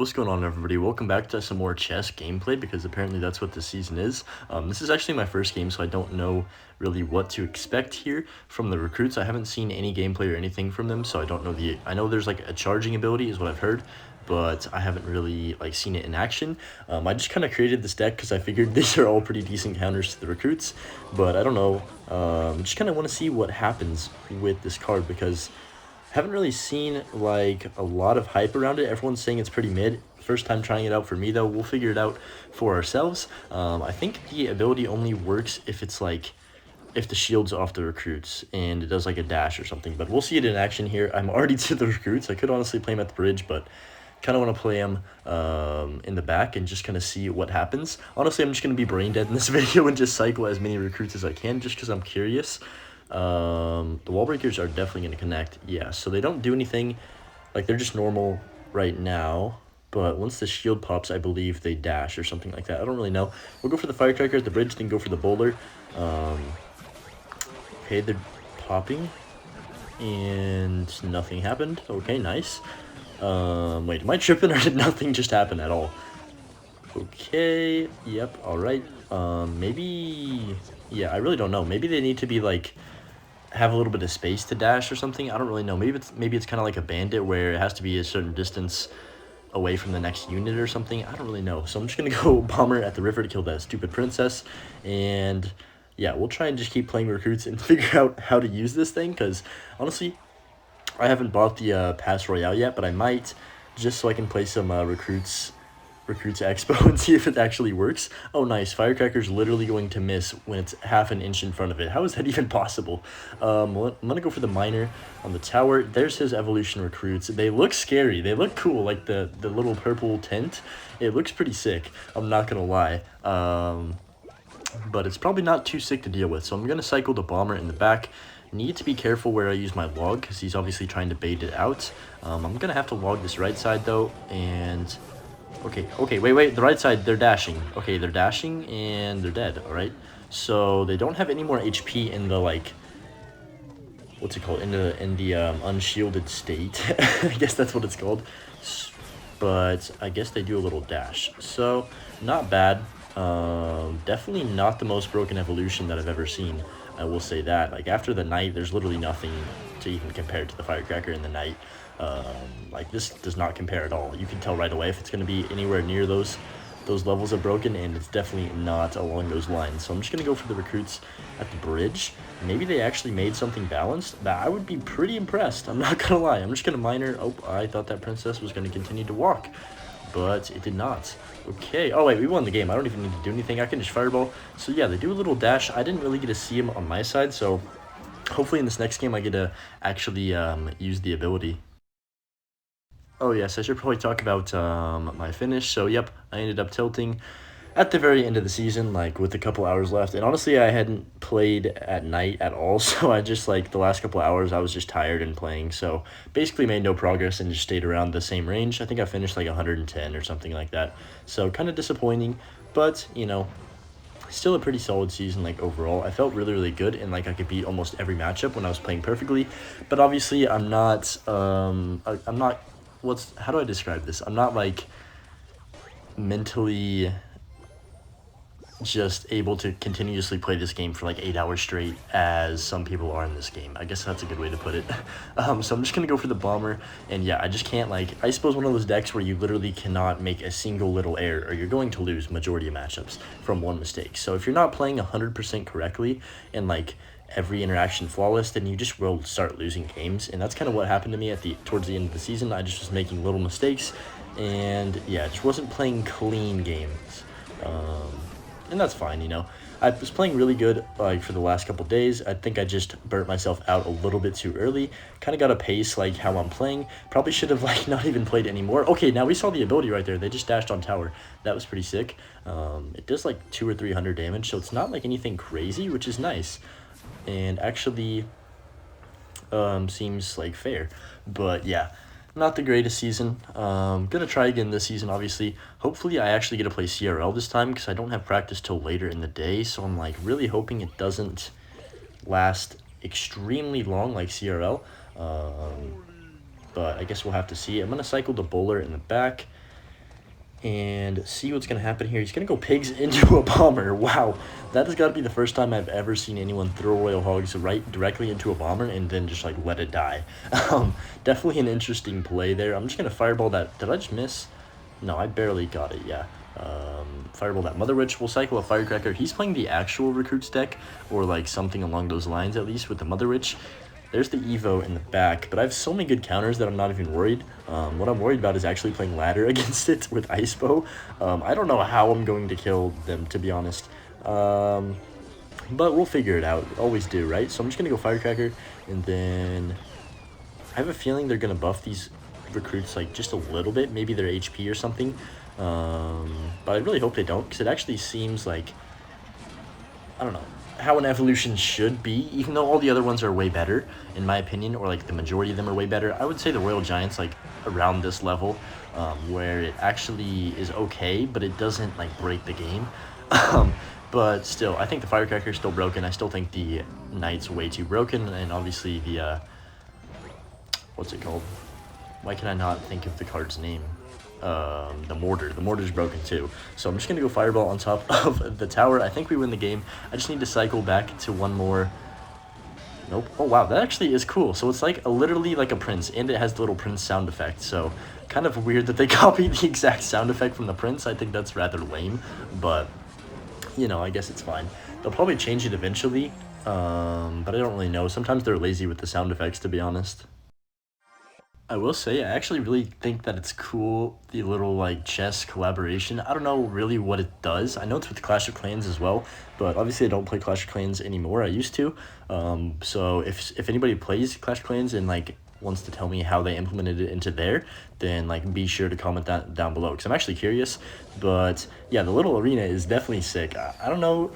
What's going on, everybody? Welcome back to some more chess gameplay, because apparently that's what this season is. This is actually my first game, so I don't know really what to expect here from the recruits. I haven't seen any gameplay or anything from them, so I don't know I know there's like a charging ability is what I've heard, but I haven't really like seen it in action. I just kind of created this deck because I figured these are all pretty decent counters to the recruits, but I don't know. Just kind of want to see what happens with this card, because haven't really seen like a lot of hype around it. Everyone's saying it's pretty mid. First time trying it out for me though. We'll figure it out for ourselves. I think the ability only works if it's like if the shield's off the recruits and it does like a dash or something, but we'll see it in action here. I'm already to the recruits. I could honestly play him at the bridge, but kind of want to play him in the back and just kind of see what happens. Honestly, I'm just going to be brain dead in this video and just cycle as many recruits as I can, just because I'm curious. The wall breakers are definitely going to connect. Yeah, so they don't do anything. Like, they're just normal right now. But once the shield pops, I believe they dash or something like that. I don't really know. We'll go for the firecracker at the bridge, then go for the bowler. Okay, they're popping. And nothing happened. Okay, nice. Wait, am I tripping, or did nothing just happen at all? Okay, yep, alright. Maybe... Yeah, I really don't know. Maybe they need to be, like, have a little bit of space to dash or something. I don't really know. Maybe it's kind of like a bandit where it has to be a certain distance away from the next unit or something. I don't really know. So I'm just gonna go bomber at the river to kill that stupid princess. And yeah, we'll try and just keep playing recruits and figure out how to use this thing, because honestly, I haven't bought the Pass Royale yet, but I might, just so I can play some Recruits Expo and see if it actually works. Oh, nice. Firecracker's literally going to miss when it's half an inch in front of it. How is that even possible? Well, I'm going to go for the miner on the tower. There's his evolution recruits. They look scary. They look cool, like the little purple tint. It looks pretty sick. I'm not going to lie. But it's probably not too sick to deal with. So I'm going to cycle the bomber in the back. Need to be careful where I use my log, because he's obviously trying to bait it out. I'm going to have to log this right side, though, and... Okay, wait, the right side, they're dashing. Okay, they're dashing, and they're dead, alright? So, they don't have any more HP in the, like... What's it called? In the unshielded state. I guess that's what it's called. But, I guess they do a little dash. So, not bad. Definitely not the most broken evolution that I've ever seen. I will say that. Like, after the knight, there's literally nothing to even compare to the firecracker in the knight. Like, this does not compare at all. You can tell right away if it's going to be anywhere near those levels of broken, and it's definitely not along those lines. So I'm just going to go for the recruits at the bridge. Maybe they actually made something balanced. That I would be pretty impressed. I'm not going to lie. I'm just going to miner. Oh, I thought that princess was going to continue to walk, but it did not. Okay. Oh, wait, we won the game. I don't even need to do anything. I can just fireball. So, yeah, they do a little dash. I didn't really get to see him on my side, so hopefully in this next game I get to actually use the ability. Oh yes, I should probably talk about my finish. So yep, I ended up tilting at the very end of the season, like with a couple hours left. And honestly, I hadn't played at night at all, so I just, like, the last couple hours I was just tired and playing. So basically made no progress and just stayed around the same range. I think I finished like 110 or something like that. So kind of disappointing, but you know, still a pretty solid season. Like, overall I felt really good, and like I could beat almost every matchup when I was playing perfectly. But obviously I'm not how do I describe this? I'm not like mentally just able to continuously play this game for like 8 hours straight as some people are in this game. I guess that's a good way to put it. So I'm just gonna go for the bomber, and yeah, I just can't, like, I suppose one of those decks where you literally cannot make a single little error, or you're going to lose majority of matchups from one mistake. So if you're not playing 100% correctly and like every interaction flawless, then you just will start losing games. And that's kind of what happened to me towards the end of the season. I just was making little mistakes, and yeah, just wasn't playing clean games. And that's fine, you know. I was playing really good, like, for the last couple days. I think I just burnt myself out a little bit too early. Kind of got a pace, like, how I'm playing. Probably should have, like, not even played anymore. Okay, now we saw the ability right there. They just dashed on tower. That was pretty sick. It does, like, 200 or 300 damage, so it's not, like, anything crazy, which is nice. And actually seems, like, fair. But, yeah. Not the greatest season. Gonna try again this season, obviously. Hopefully I actually get to play CRL this time, because I don't have practice till later in the day, so I'm like really hoping it doesn't last extremely long like CRL. But I guess we'll have to see. I'm gonna cycle the bowler in the back. and see what's going to happen here. He's going to go pigs into a bomber. Wow, that has got to be the first time I've ever seen anyone throw Royal Hogs right directly into a bomber and then just like let it die. Definitely an interesting play there. I'm just going to fireball that. Did I just miss? No, I barely got it, yeah. Fireball that Mother Witch. We'll cycle a Firecracker. He's playing the actual Recruits deck, or like something along those lines at least with the Mother Witch. There's the Evo in the back, but I have so many good counters that I'm not even worried. What I'm worried about is actually playing ladder against it with Ice Bow. I don't know how I'm going to kill them, to be honest. But we'll figure it out. Always do, right? So I'm just going to go Firecracker, and then I have a feeling they're going to buff these Recruits like just a little bit, maybe their HP or something. But I really hope they don't, because it actually seems like, I don't know, how an evolution should be, even though all the other ones are way better, in my opinion, or like the majority of them are way better. I would say the Royal Giant's like around this level, where it actually is okay, but it doesn't like break the game. But still, I think the Firecracker is still broken. I still think the Knight's way too broken, and obviously the, what's it called? Why can I not think of the card's name? The mortar. The mortar's broken too. So I'm just going to go Fireball on top of the tower. I think we win the game. I just need to cycle back to one more. Nope. Oh, wow. That actually is cool. So it's like literally like a prince, and it has the little prince sound effect. So kind of weird that they copied the exact sound effect from the prince. I think that's rather lame, but you know, I guess it's fine. They'll probably change it eventually, but I don't really know. Sometimes they're lazy with the sound effects, to be honest. I will say, I actually really think that it's cool, the little, like, chess collaboration. I don't know really what it does. I know it's with Clash of Clans as well, but obviously I don't play Clash of Clans anymore. I used to. So if anybody plays Clash of Clans and, like, wants to tell me how they implemented it into there, then, like, be sure to comment that down below, because I'm actually curious. But, yeah, the little arena is definitely sick. I don't know,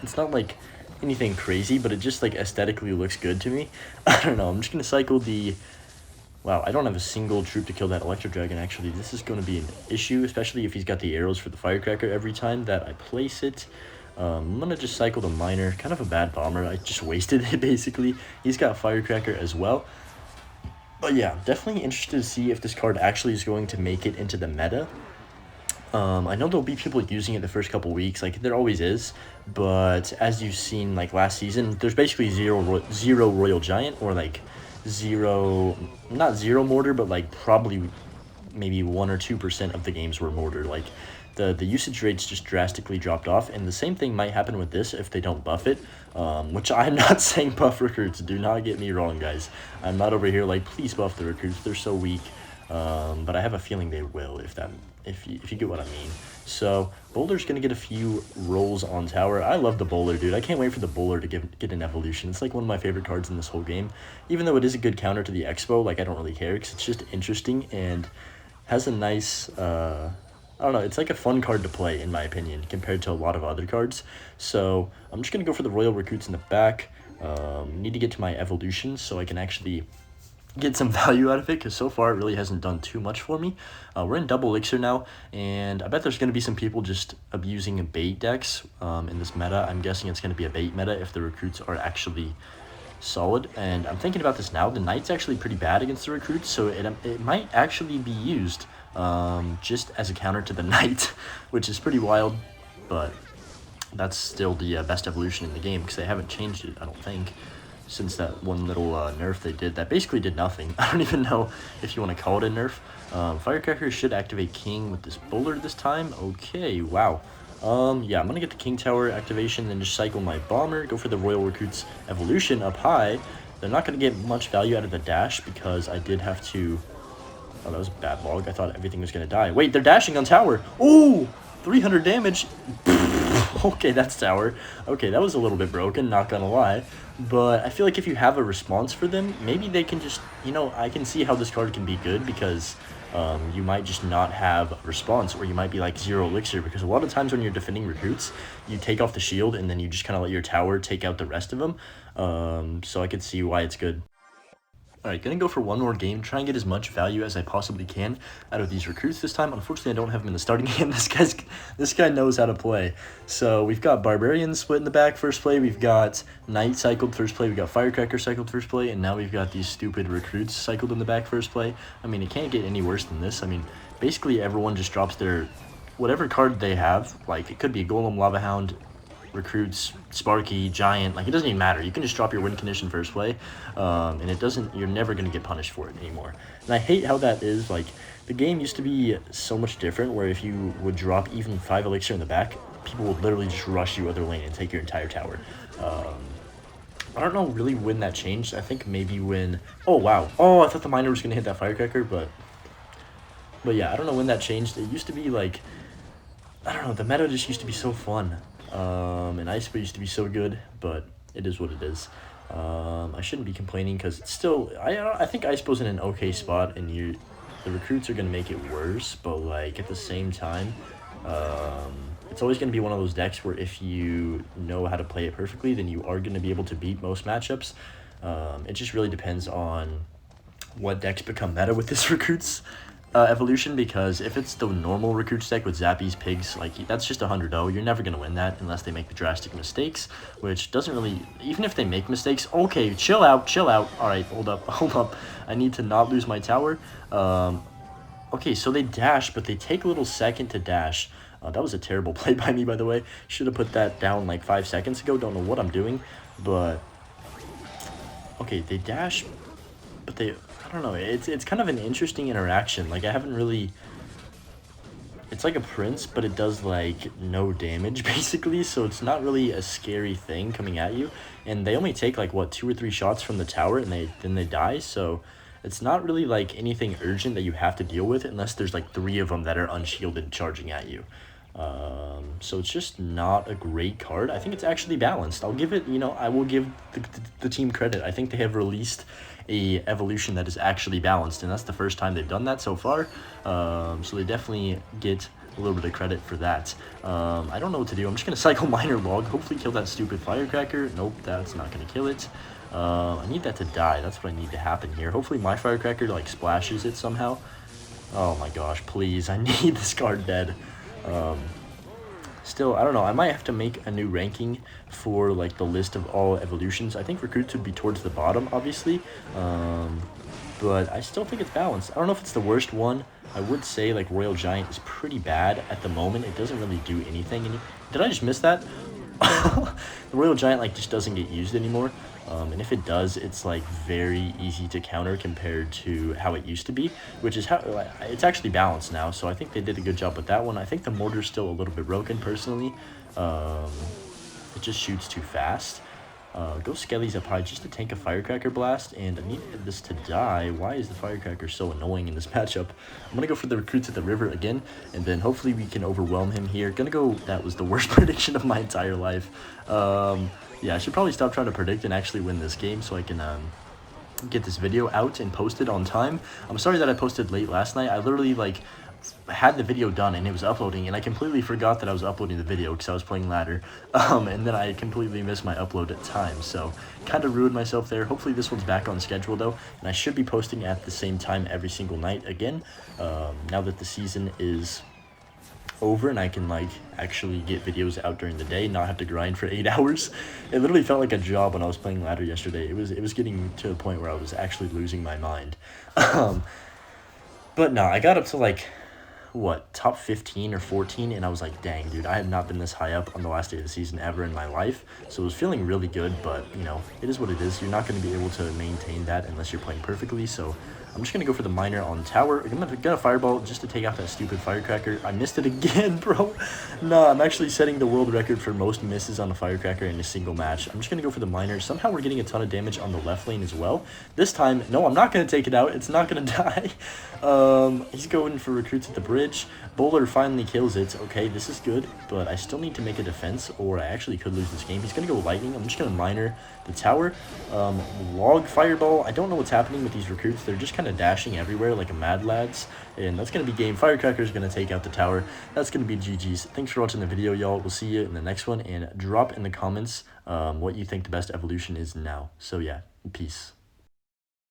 it's not, like, anything crazy, but it just like aesthetically looks good to me. I don't know. I'm just gonna cycle the. Wow, I don't have a single troop to kill that Electro Dragon. Actually, this is going to be an issue, especially if he's got the arrows for the Firecracker every time that I place it. I'm gonna just cycle the Miner. Kind of a bad bomber. I just wasted it basically. He's got Firecracker as well. But yeah, definitely interested to see if this card actually is going to make it into the meta. I know there'll be people using it the first couple weeks, like there always is, but as you've seen like last season, there's basically zero Royal Giant, or like zero, not zero mortar, but like probably maybe 1 or 2% of the games were mortar. Like the usage rates just drastically dropped off, and the same thing might happen with this if they don't buff it, which I'm not saying buff Recruits, do not get me wrong, guys. I'm not over here like, please buff the Recruits, they're so weak. But I have a feeling they will, if you get what I mean. So Boulder's gonna get a few rolls on tower. I love the Bowler, dude. I can't wait for the Bowler to get an evolution. It's like one of my favorite cards in this whole game. Even though it is a good counter to the Expo, like I don't really care, because it's just interesting and has a nice, I don't know, it's like a fun card to play in my opinion compared to a lot of other cards. So I'm just gonna go for the Royal Recruits in the back. Need to get to my evolutions so I can actually get some value out of it, because so far it really hasn't done too much for me. We're in double elixir now, and I bet there's going to be some people just abusing bait decks in this meta. I'm guessing it's going to be a bait meta if the Recruits are actually solid, and I'm thinking about this now. The Knight's actually pretty bad against the Recruits, so it might actually be used just as a counter to the Knight, which is pretty wild, but that's still the best evolution in the game, because they haven't changed it, I don't think, since that one little nerf they did that basically did nothing. I don't even know if you want to call it a nerf. Firecracker should activate King with this Bowler this time. Okay, wow. Yeah, I'm going to get the King Tower activation, then just cycle my Bomber, go for the Royal Recruits evolution up high. They're not going to get much value out of the dash, because I did have to... Oh, that was a bad log. I thought everything was going to die. Wait, they're dashing on tower. Ooh, 300 damage. Okay, that's tower. Okay, that was a little bit broken, not gonna lie. But I feel like if you have a response for them, maybe they can just, you know, I can see how this card can be good, because you might just not have a response, or you might be like 0 elixir, because a lot of times when you're defending Recruits, you take off the shield and then you just kind of let your tower take out the rest of them. So I could see why it's good. Alright, gonna go for one more game, try and get as much value as I possibly can out of these recruits this time. Unfortunately, I don't have him in the starting game. This guy knows how to play. So we've got Barbarian split in the back first play, we've got Knight cycled first play, we've got Firecracker cycled first play, and now we've got these stupid recruits cycled in the back first play. I mean, it can't get any worse than this. I mean, basically everyone just drops their whatever card they have. Like, it could be Golem, Lava Hound, recruits, Sparky, Giant, like it doesn't even matter. You can just drop your win condition first play, and it doesn't, you're never going to get punished for it anymore. And I hate how that is. Like, the game used to be so much different where if you would drop even 5 elixir in the back, people would literally just rush you other lane and take your entire tower. I don't know really when that changed. I think maybe when, oh wow, oh I thought the miner was going to hit that firecracker, but yeah, I don't know when that changed. It used to be like, I don't know, the meta just used to be so fun. And Ice used to be so good, but it is what it is. I shouldn't be complaining because it's still, I think Ice's in an okay spot, and the recruits are going to make it worse, but like at the same time, it's always going to be one of those decks where if you know how to play it perfectly, then you are going to be able to beat most matchups. It just really depends on what decks become meta with this recruits evolution, because if it's the normal recruits deck with Zappies, Pigs, like that's just 100-0. You're never going to win that unless they make the drastic mistakes, which doesn't really, even if they make mistakes, okay, chill out. All right, hold up. I need to not lose my tower. Okay, so they dash, but they take a little second to dash. That was a terrible play by me, by the way. Should have put that down like 5 seconds ago. Don't know what I'm doing, but okay, they dash, but they, I don't know, it's kind of an interesting interaction. Like, I haven't really, it's like a Prince, but it does like no damage basically, so it's not really a scary thing coming at you, and they only take like what, 2 or 3 shots from the tower, and then they die. So it's not really like anything urgent that you have to deal with unless there's like 3 of them that are unshielded charging at you. So it's just not a great card. I think it's actually balanced. I'll give it, I will give the team credit. I think they have released a evolution that is actually balanced, and that's the first time they've done that so far. So they definitely get a little bit of credit for that. I don't know what to do. I'm just going to cycle Miner Log, hopefully kill that stupid Firecracker. Nope, that's not going to kill it. I need that to die. That's what I need to happen here. Hopefully my Firecracker like splashes it somehow. Oh my gosh, please, I need this card dead. Still, I don't know, I might have to make a new ranking for like the list of all evolutions. I think recruits would be towards the bottom, obviously, but I still think it's balanced. I don't know if it's the worst one. I would say like Royal Giant is pretty bad at the moment. It doesn't really do anything. Did I just miss that? The Royal Giant like just doesn't get used anymore, and if it does, it's like very easy to counter compared to how it used to be, which is how it's actually balanced now. So I think they did a good job with that one. I think the mortar's still a little bit broken personally. It just shoots too fast. Go Skellies up high just to tank a Firecracker Blast, and I need this to die. Why is the Firecracker so annoying in this matchup? I'm going to go for the recruits at the river again, and then hopefully we can overwhelm him here. Gonna go, that was the worst prediction of my entire life. Yeah, I should probably stop trying to predict and actually win this game so I can get this video out and posted on time. I'm sorry that I posted late last night. I literally like had the video done and it was uploading, and I completely forgot that I was uploading the video because I was playing ladder, and then I completely missed my upload at time, so kind of ruined myself there. Hopefully this one's back on schedule though, and I should be posting at the same time every single night again, now that the season is over and I can like actually get videos out during the day, not have to grind for 8 hours. It literally felt like a job when I was playing ladder yesterday. It was getting to the point where I was actually losing my mind. But no, I got up to like what, top 15 or 14, and I was like, dang dude, I have not been this high up on the last day of the season ever in my life. So it was feeling really good, but it is what it is. You're not going to be able to maintain that unless you're playing perfectly. So I'm just going to go for the miner on tower. I'm going to get a fireball just to take out that stupid Firecracker. I missed it again, bro. No, I'm actually setting the world record for most misses on a Firecracker in a single match. I'm just going to go for the miner. Somehow we're getting a ton of damage on the left lane as well. This time, no, I'm not going to take it out. It's not going to die. He's going for recruits at the bridge. Bowler finally kills it. Okay, this is good, but I still need to make a defense or I actually could lose this game. He's going to go lightning. I'm just going to miner the tower. Log fireball. I don't know what's happening with these recruits. They're just kind of dashing everywhere like a mad lads, and that's going to be game. Firecracker is going to take out the tower. That's going to be GG's. Thanks for watching the video, y'all. We'll see you in the next one, and drop in the comments what you think the best evolution is now. So yeah, peace.